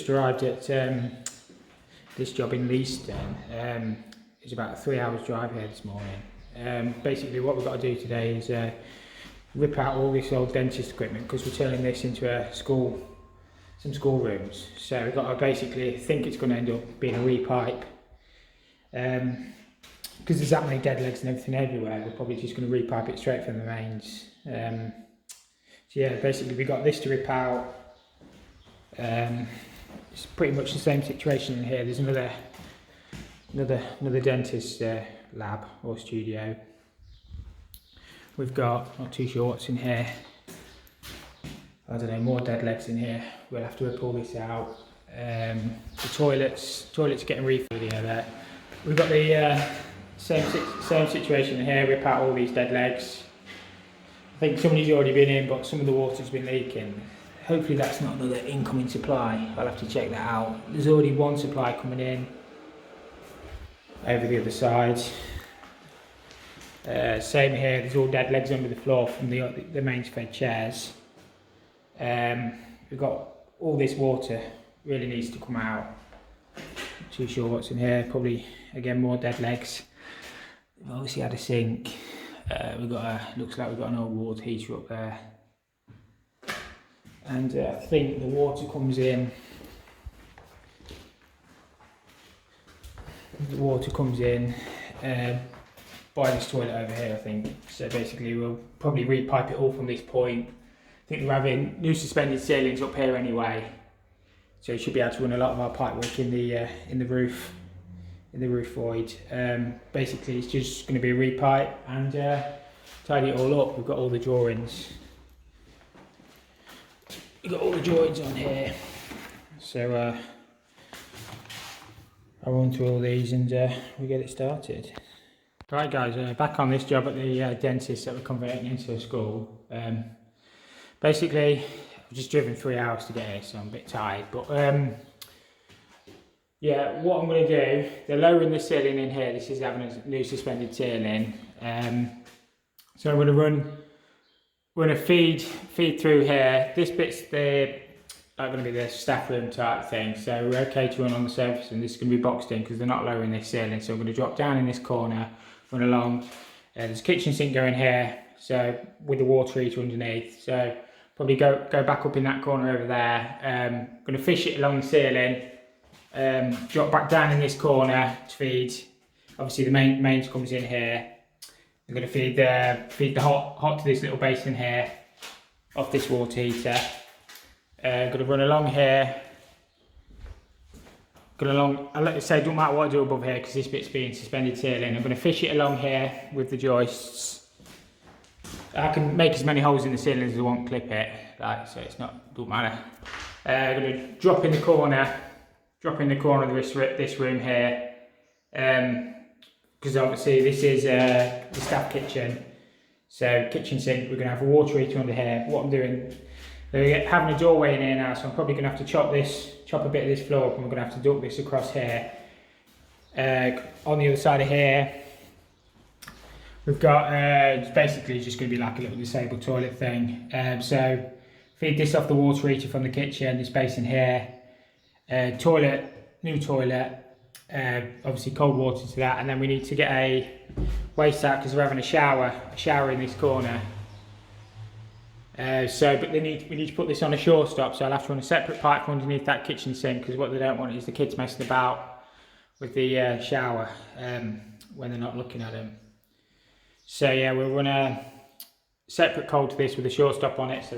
just arrived at this job in Leaston. It's about a 3 hours drive here this morning. Basically what we've got to do today is rip out all this old dentist equipment because we're turning this into some school rooms. So we've got to basically think it's going to end up being a repipe. Because there's that many dead legs and everything everywhere, we're probably just going to repipe it straight from the mains. So yeah, basically we got this to rip out. It's pretty much the same situation in here. There's another dentist lab or studio. We've got, not too sure what's in here. I don't know, more dead legs in here. We'll have to rip all this out. The toilets are getting refilled here there. We've got the same situation in here, rip out all these dead legs. I think somebody's already been in, but some of the water's been leaking. Hopefully that's not another incoming supply. I'll have to check that out. There's already one supply coming in over the other side. Same here, there's all dead legs under the floor from the mains fed chairs. We've got all this water, really needs to come out. Not too sure what's in here, probably again more dead legs. We've obviously had a sink. Looks like we've got an old water heater up there. And I think the water comes in. By this toilet over here, I think. So basically we'll probably repipe it all from this point. I think we're having new suspended ceilings up here anyway. So we should be able to run a lot of our pipe work in the roof void. Basically it's just going to be a repipe and tidy it all up. We've got all the drawings. We've got all the drawings on here. So I'll run through all these and we'll get it started. Right guys, back on this job at the dentist that we're converting into a school. Basically I've just driven 3 hours to get here, so I'm a bit tired, but yeah, what I'm going to do, they're lowering the ceiling in here. This is having a new suspended ceiling. So I'm going to feed through here. This bit's going to be the staff room type thing, so we're okay to run on the surface, and this is going to be boxed in because they're not lowering this ceiling. So I'm going to drop down in this corner, run along. There's a kitchen sink going here, so with the water heater underneath. So probably go back up in that corner over there. Going to fish it along the ceiling. Drop back down in this corner to feed. Obviously the mains comes in here. I'm going to feed the hot to this little basin here off this water heater. Going to run along here. I'll let you say, don't matter what I do above here because this bit's being suspended ceiling. I'm going to fish it along here with the joists. I can make as many holes in the ceiling as I want, clip it, so it's don't matter. I'm going to drop in the corner of this room here, because obviously this is the staff kitchen. So kitchen sink, we're going to have a water heater under here. What I'm doing, they're having a doorway in here now, so I'm probably going to have to chop a bit of this floor up, and we're going to have to duct this across here. On the other side of here, we've got it's basically just going to be like a little disabled toilet thing. So feed this off the water heater from the kitchen, this basin here. New toilet, obviously cold water to that, and then we need to get a waste out because we're having a shower in this corner. But we need to put this on a shore stop, so I'll have to run a separate pipe from underneath that kitchen sink because what they don't want is the kids messing about with the shower when they're not looking at them. So yeah, we'll run a separate cold to this with a short stop on it so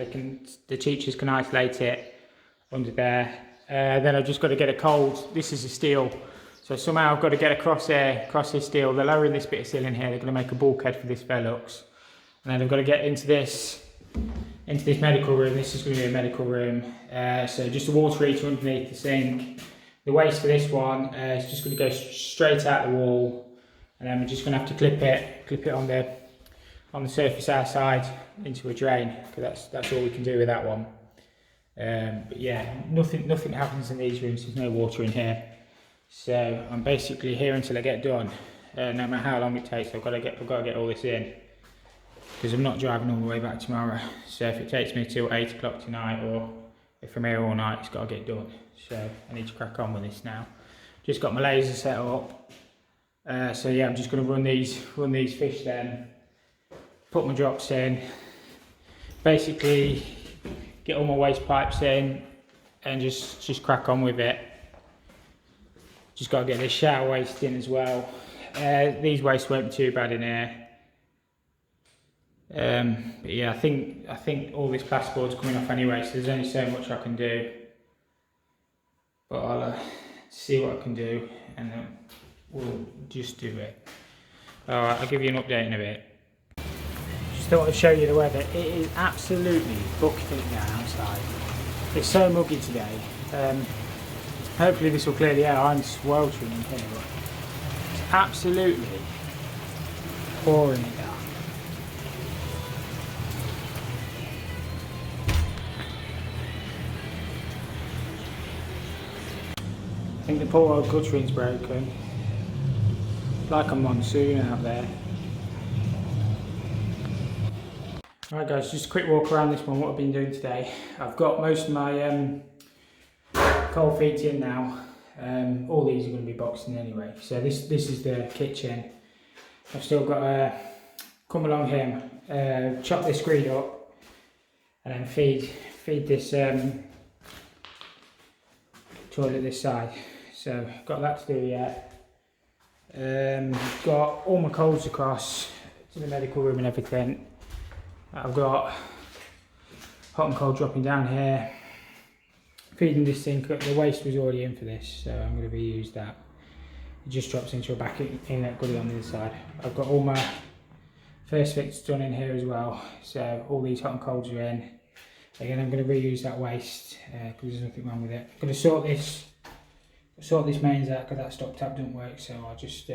the teachers can isolate it under there. Then I've just got to get a cold. This is a steel, so somehow I've got to get across this steel. They're lowering this bit of ceiling here. They're going to make a bulkhead for this Velux, and then I've got to get into this medical room. This is going to be a medical room. So just a water heater underneath the sink. The waste for this one is just going to go straight out the wall, and then we're just going to have to clip it on the surface outside into a drain, because that's all we can do with that one. But yeah, nothing happens in these rooms. There's no water in here, so I'm basically here until I get done. No matter how long it takes, I've got to get all this in because I'm not driving all the way back tomorrow. So if it takes me till 8 o'clock tonight or if I'm here all night, it's got to get done. So I need to crack on with this now. Just got my laser set up. So yeah, I'm just going to run these fish then, put my drops in, basically get all my waste pipes in and just crack on with it. Just got to get this shower waste in as well. These wastes won't be too bad in here. But yeah, I think all this plasterboard's coming off anyway, so there's only so much I can do. But I'll see what I can do and then we'll just do it. Alright, I'll give you an update in a bit. Just thought I'd show you the weather. It is absolutely bucketing down outside. It's so muggy today. Hopefully this will clear the air. I'm sweltering in here, but it's absolutely pouring it down. I think the poor old guttering's broken. It's like a monsoon out there. Alright guys, just a quick walk around this one, what I've been doing today. I've got most of my cold feet in now. All these are going to be boxed in anyway. So this is the kitchen. I've still got to come along here, chop this screed up and then feed this toilet this side. So got that to do yet. Got all my colds across to the medical room and everything. I've got hot and cold dropping down here. Feeding this sink up. The waste was already in for this, so I'm going to reuse that. It just drops into a back inlet gully on the other side. I've got all my first fix done in here as well, so all these hot and colds are in. Again, I'm going to reuse that waste because there's nothing wrong with it. I'm going to sort this mains out because that stop tap doesn't work, so I'll just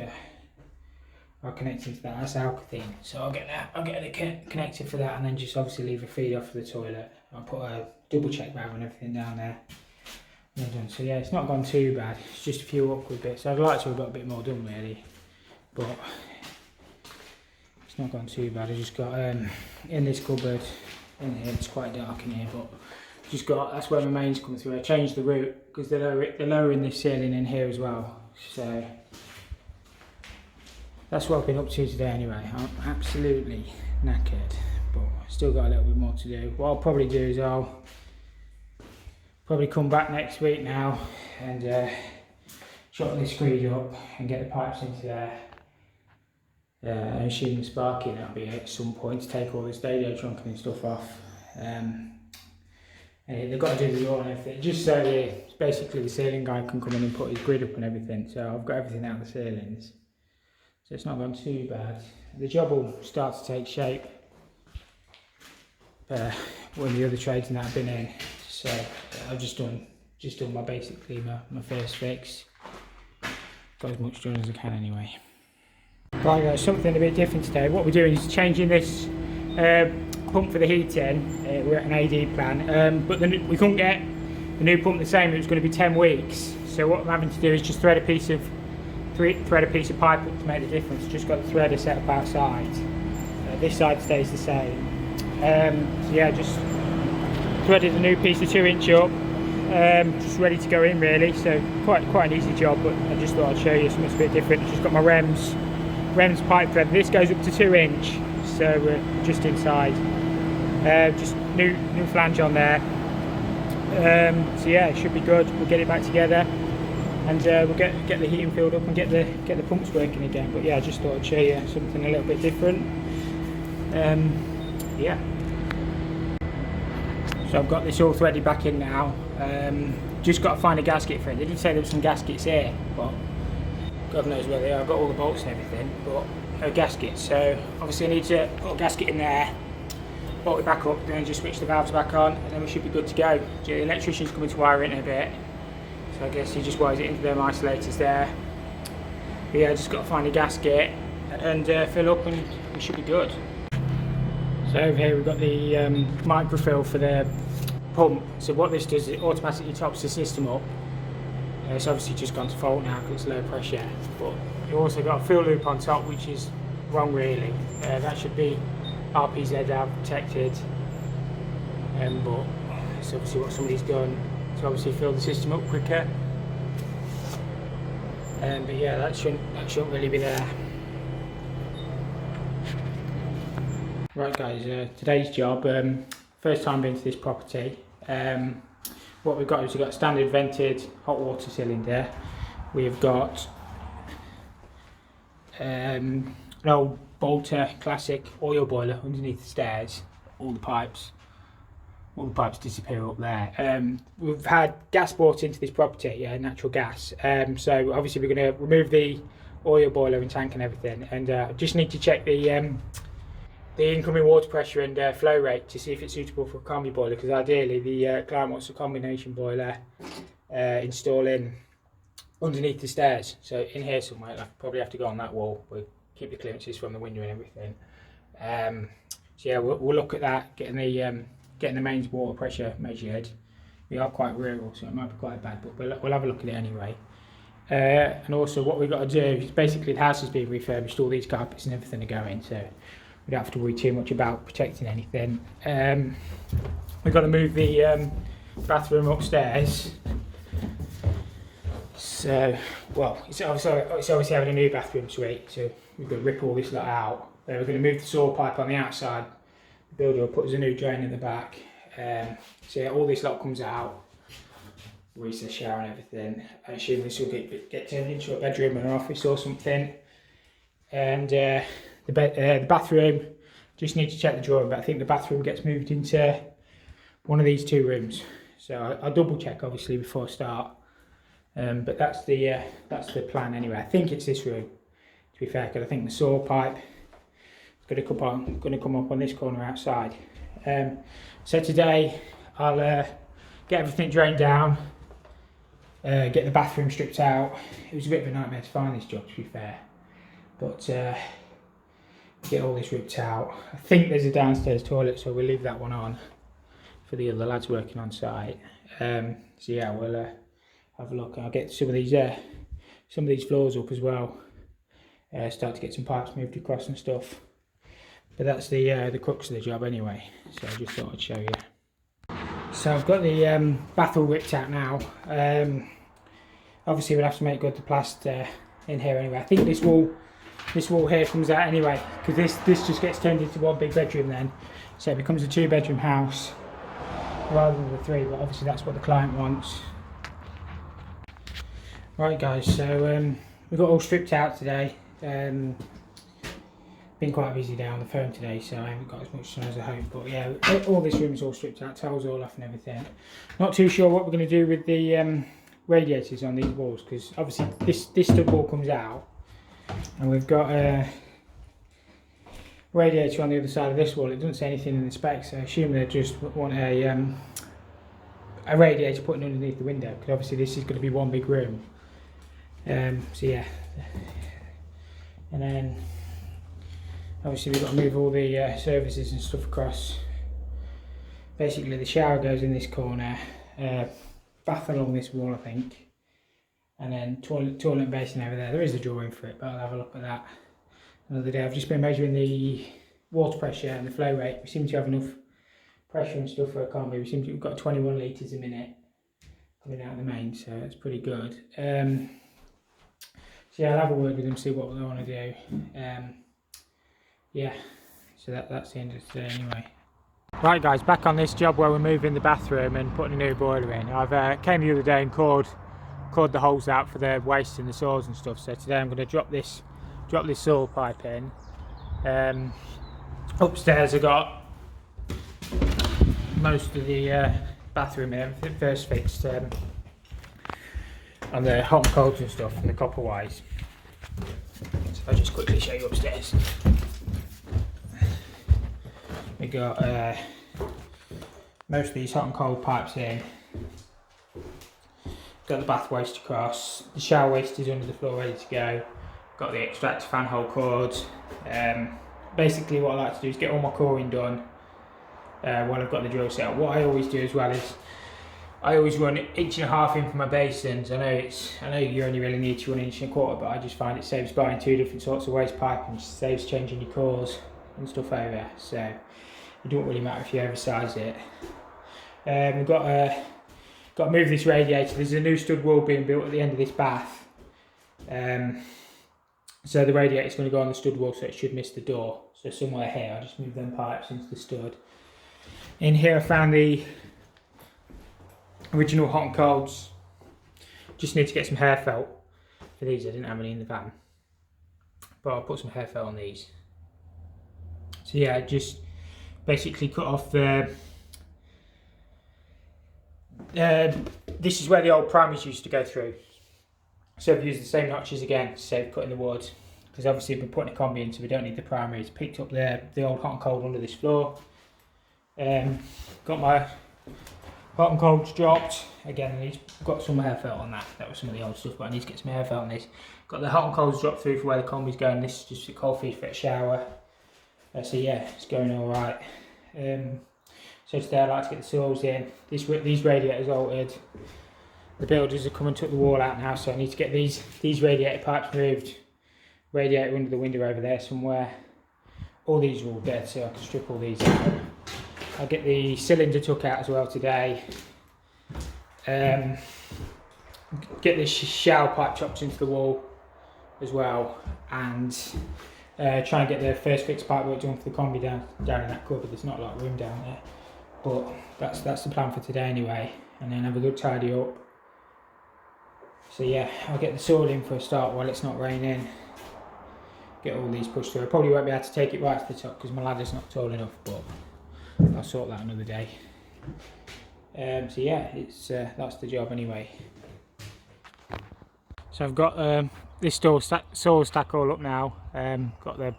I'll connect into that. That's alkaline, so I'll get it connected for that, and then just obviously leave a feed off for the toilet. I'll put a double check valve and everything down there. And they're done. So yeah, it's not gone too bad. It's just a few awkward bits. I'd like to have got a bit more done really, but it's not gone too bad. I just got in this cupboard in here. It's quite dark in here, but just got, that's where my mains come through. I changed the route because they're lowering this ceiling in here as well. So that's what I've been up to today anyway. I'm absolutely knackered, but still got a little bit more to do. What I'll probably do is I'll probably come back next week now and chop this screed up and get the pipes into there. I'm assuming sparking that'll be at some point to take all this radio trunking and stuff off. And they've got to do the door and everything, just so basically the ceiling guy can come in and put his grid up and everything. So I've got everything out of the ceilings, so it's not gone too bad. The job will start to take shape when the other trades and that have been in. So I've just done basically my first fix. Got as much done as I can anyway. Right guys, something a bit different today. What we're doing is changing this pump for the heating. We're at an AD plan, but we couldn't get the new pump the same. It was going to be 10 weeks. So what I'm having to do is just thread a piece of pipe up to make the difference. Just got the threader set up outside. This side stays the same. So yeah, just threaded a new piece of 2-inch up. Just ready to go in really. So quite an easy job, but I just thought I'd show you something a bit different. Just got my Rems pipe thread. This goes up to 2-inch, so we're just inside. Just new flange on there. So yeah, it should be good. We'll get it back together, and we'll get the heating filled up and get the pumps working again. But yeah, I just thought I'd show you something a little bit different. Yeah. So I've got this all threaded back in now. Just got to find a gasket for it. They did say there were some gaskets here, but God knows where they are. I've got all the bolts and everything, but no gaskets. So obviously I need to put a gasket in there, bolt it back up, then just switch the valves back on, and then we should be good to go. The electrician's coming to wire it in a bit, so I guess he just wires it into them isolators there. But yeah, just got to find a gasket and fill up, and we should be good. So over here we've got the microfill for the pump. So what this does is it automatically tops the system up. It's obviously just gone to fault now because it's low pressure, but you also got a fuel loop on top, which is wrong really. That should be RPZ protected, but that's obviously what somebody's done to obviously fill the system up quicker. But yeah, that shouldn't really be there. Right guys, today's job, first time being to this property. What we've got is we've got a standard vented hot water cylinder. We've got an old Bolter classic oil boiler underneath the stairs. All the pipes disappear up there. We've had gas brought into this property, natural gas. So obviously we're going to remove the oil boiler and tank and everything, and just need to check the incoming water pressure and flow rate to see if it's suitable for a combi boiler, because ideally the client wants a combination boiler installing underneath the stairs. So in here somewhere, I'll probably have to go on that wall. We'll keep the clearances from the window and everything. So yeah, we'll look at that, getting the mains water pressure measured. We are quite rural, so it might be quite bad, but we'll have a look at it anyway. And also what we've got to do is basically the house is being refurbished, all these carpets and everything are going, so we don't have to worry too much about protecting anything. We've got to move the bathroom upstairs. So, well, it's obviously having a new bathroom suite, so we've got to rip all this lot out. We're going to move the saw pipe on the outside. The builder will put us a new drain in the back. So yeah, all this lot comes out. Recess shower and everything. I assume this will get turned into a bedroom or an office or something. And the bathroom, just need to check the drawing, but I think the bathroom gets moved into one of these two rooms. So I'll double check obviously before I start. But that's the plan anyway. I think it's this room, to be fair, because I think the saw pipe is going to come up on this corner outside. So today I'll get everything drained down, get the bathroom stripped out. It was a bit of a nightmare to find this job, to be fair, but get all this ripped out. I think there's a downstairs toilet, so we'll leave that one on for the other lads working on site. So yeah, we'll have a look. I'll get some of these floors up as well. Start to get some pipes moved across and stuff. But that's the crux of the job anyway. So I just thought I'd show you. So I've got the bath all ripped out now. Obviously we'll have to make good the plaster in here anyway. I think this wall here comes out anyway, because this just gets turned into one big bedroom then. So it becomes a 2-bedroom house rather than the 3, but obviously that's what the client wants. Right guys, so we've got all stripped out today. Been quite a busy day on the phone today, so I haven't got as much sun as I hoped. But yeah, all this room is all stripped out, tiles all off and everything. Not too sure what we're going to do with the radiators on these walls, because obviously this stud wall comes out, and we've got a radiator on the other side of this wall. It doesn't say anything in the specs, so I assume they just want a radiator put underneath the window, because obviously this is going to be one big room. So yeah, and then obviously we've got to move all the services and stuff across. Basically the shower goes in this corner, bath along this wall I think, and then toilet and basin over there. There is a drawing for it, but I'll have a look at that another day. I've just been measuring the water pressure and the flow rate. We seem to have enough pressure and stuff for a combi. We've got 21 litres a minute coming out of the main, so that's pretty good. So yeah, I'll have a word with them, see what they want to do. Yeah, so that's the end of today anyway. Right guys, back on this job where we're moving the bathroom and putting a new boiler in. I've came the other day and cored the holes out for the waste and the saws and stuff. So today I'm going to drop this saw pipe in. Upstairs I got most of the bathroom and everything first fixed on the hot and colds and stuff and the copper wires. So I'll just quickly show you upstairs. We got most of these hot and cold pipes in. Got the bath waste across. The shower waste is under the floor ready to go. Got the extractor fan hole cords. Basically what I like to do is get all my coring done while I've got the drill set up. What I always do as well is I always run 1.5 inches in for my basins. I know you only really need to run 1.25 inches, but I just find it saves buying 2 different sorts of waste pipe and saves changing your cores and stuff over. So it don't really matter if you oversize it. We've got to move this radiator. There's a new stud wall being built at the end of this bath. So the radiator is going to go on the stud wall, so it should miss the door. So somewhere here, I'll just move them pipes into the stud. In here I found the original hot and colds. Just need to get some hair felt for these. I didn't have any in the van, but I'll put some hair felt on these. So yeah, just basically cut off the this is where the old primers used to go through. So I've used the same notches again to save cutting the wood, because obviously we're putting a combi in, so we don't need the primaries. Picked up the old hot and cold under this floor. Got my hot and colds dropped. Again, I've got some hair felt on that. That was some of the old stuff, but I need to get some hair felt on this. Got the hot and colds dropped through for where the combi's going. This is just a cold feed for a shower. So yeah, it's going all right. So today I'd like to get the soils in. These radiators altered. The builders have come and took the wall out now, so I need to get these radiator pipes moved. Radiator under the window over there somewhere. All these are all dead, so I can strip all these out. I'll get the cylinder took out as well today. Get the shower pipe chopped into the wall as well, and try and get the first fix pipe work done for the combi down in that cupboard. There's not a lot of room down there, but that's the plan for today anyway. And then have a good tidy up. So yeah, I'll get the soil in for a start while it's not raining. Get all these pushed through. I probably won't be able to take it right to the top because my ladder's not tall enough, but I'll sort that another day. So yeah, that's the job anyway. So I've got this soil stack all up now. Got the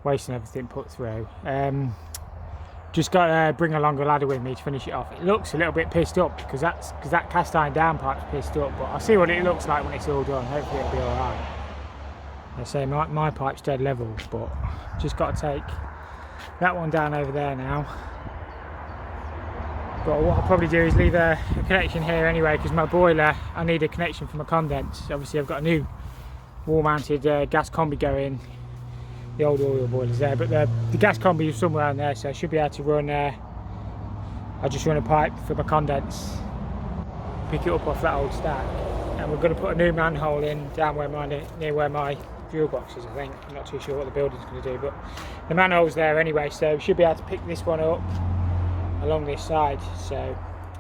waste and everything put through. Just got to bring along a ladder with me to finish it off. It looks a little bit pissed up because that cast iron down pipe's pissed up, but I'll see what it looks like when it's all done. Hopefully it'll be alright. I say my pipe's dead level, but just got to take that one down over there now. But what I'll probably do is leave a connection here anyway, because my boiler, I need a connection for my condense. Obviously I've got a new wall mounted gas combi going. The old oil boiler's there, but the gas combi is somewhere in there, so I should be able to run I'll just run a pipe for my condense, pick it up off that old stack, and we're going to put a new manhole in down near where my fuel box is, I think. I'm not too sure what the building's going to do, but the manhole's there anyway, so we should be able to pick this one up along this side. So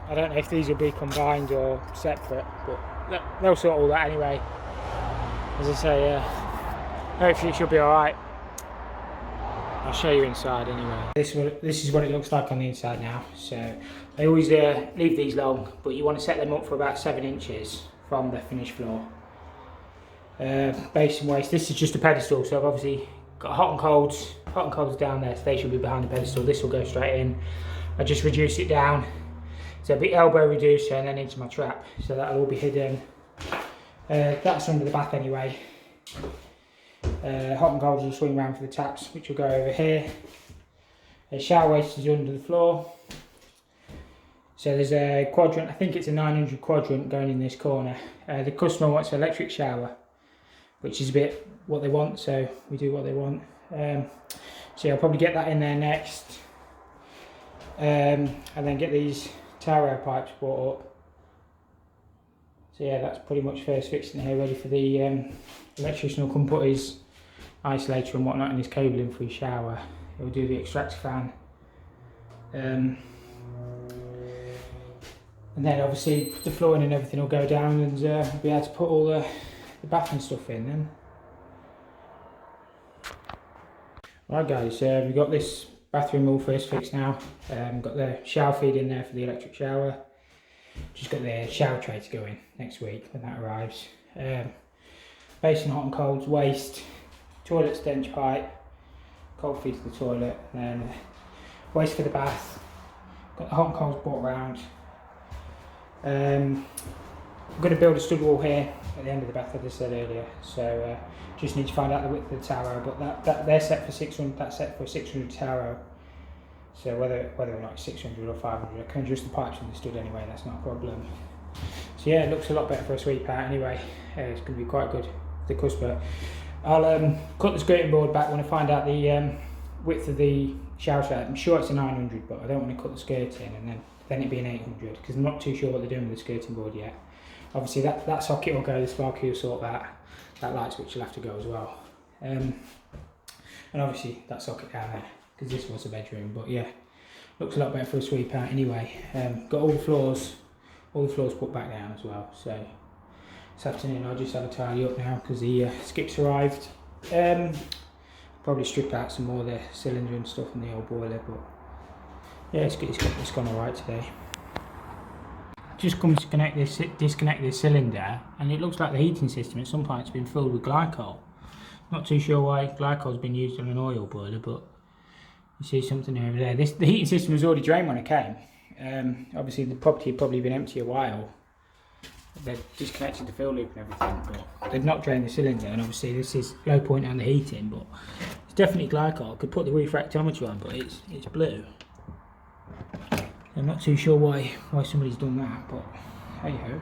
I don't know if these will be combined or separate, but they'll sort all that anyway. As I say, hopefully it should be alright. I'll show you inside anyway. This is what it looks like on the inside now. So I always leave these long, but you want to set them up for about 7 inches from the finished floor. Base and waste. This is just a pedestal, so I've obviously got hot and colds down there, so they should be behind the pedestal. This will go straight in. I just reduce it down, so it'll be elbow reducer and then into my trap, so that'll all be hidden. That's under the bath anyway. Hot and colds will swing around for the taps, which will go over here. The shower waste is under the floor. So there's a quadrant, I think it's a 900 quadrant going in this corner. The customer wants an electric shower, which is a bit what they want, so we do what they want. So yeah, I'll probably get that in there next. And then get these tower pipes brought up. So yeah, that's pretty much first fixing here, ready for the electrician will come put his isolator and whatnot in his cabling for his shower. He'll do the extractor fan. And then obviously the flooring and everything will go down, and be able to put all the bathroom stuff in then. Right guys, we've got this bathroom all first fixed now. Got the shower feed in there for the electric shower. Just got the shower tray to go in next week when that arrives. Basin hot and colds, waste, toilet stench pipe, cold feed to the toilet, and then waste for the bath. Got the hot and colds brought round. I'm going to build a stud wall here at the end of the bath, as I said earlier. So just need to find out the width of the tower, but that they're set for 600. That's set for 600 tower. So whether or not it's 600 or 500, I can adjust the pipes in the stud anyway. That's not a problem. So yeah, it looks a lot better for a sweep out anyway. It's going to be quite good for the customer. I'll cut the skirting board back when I find out the width of the shower set. I'm sure it's a 900, but I don't want to cut the skirt in and then then it'd be an 800, because I'm not too sure what they're doing with the skirting board yet. Obviously that socket will go, the spark will sort that light switch will have to go as well. And obviously that socket down there, because this was a bedroom, but yeah, looks a lot better for a sweep out anyway. Got all the floors put back down as well, so this afternoon I'll just have a tidy up now because the skips arrived. Probably strip out some more of the cylinder and stuff in the old boiler, but yeah, it's gone alright today. Just come to disconnect this cylinder, and it looks like the heating system at some point has been filled with glycol. Not too sure why glycol's been used on an oil boiler, but you see something over there. The heating system was already drained when I came. Obviously the property had probably been empty a while. They've disconnected the fill loop and everything, but they've not drained the cylinder, and obviously this is low point on the heating, but it's definitely glycol. Could put the refractometer on, but it's blue. I'm not too sure why somebody's done that, but hey ho.